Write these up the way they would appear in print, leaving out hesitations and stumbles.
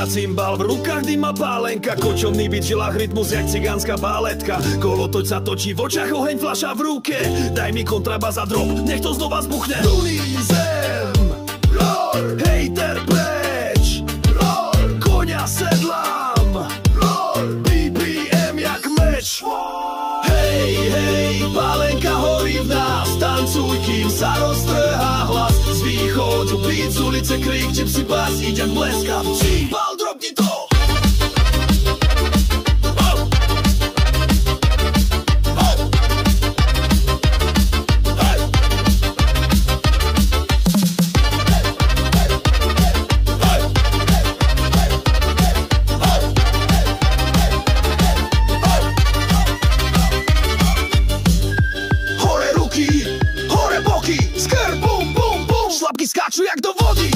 Hra cymbal, v rukách dýma pálenka, kočovný byt, žilách rytmus jak cigánska baletka. Kolotoč sa točí, v očiach oheň, fľaša v ruke. Daj mi kontrabas a drop, nech to znova zbuchne. Runý zem, roar, hejter preč, roar, koňa sedlám, roar, BPM jak meč. Hej, hej, pálenka horí v nás, tancuj, kým sa roztrhá hlas. Z východu beat, z ulice krik, gypsy bass, ide bleska. Cymbal, dropni to! Šlapky skáču jak do vody.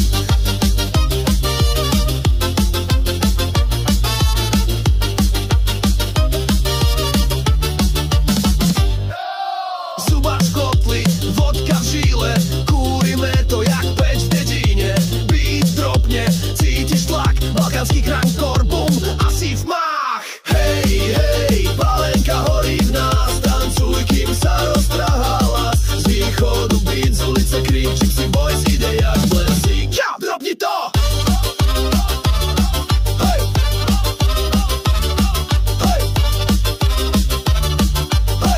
Zubač kotli, vodka v žíle, kúrime to jak peč v dedíne. Beat dropne, cítiš tlak, balkánsky crank, korbum, asi v mách. Hej, hej, pálenka horí v nás, tancuj, kým sa roztrhá hlas. Z východu beat, z ulice krik, gypsy boys, ide jak blesík. Ja, dropni to! Hej! Hej! Hej!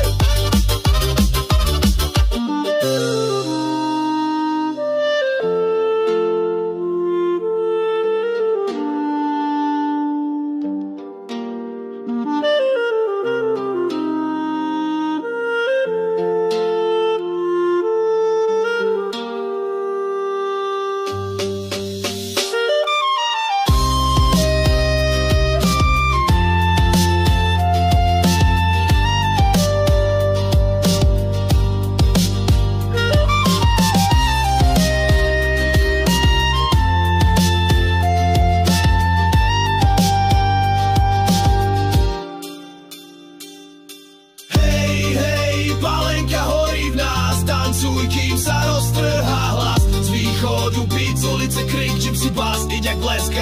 Pálenka horí v nás, tancuj, kým sa roztrhá hlas. Z východu beat, z ulice krik, gypsy bass, ide jak blesk.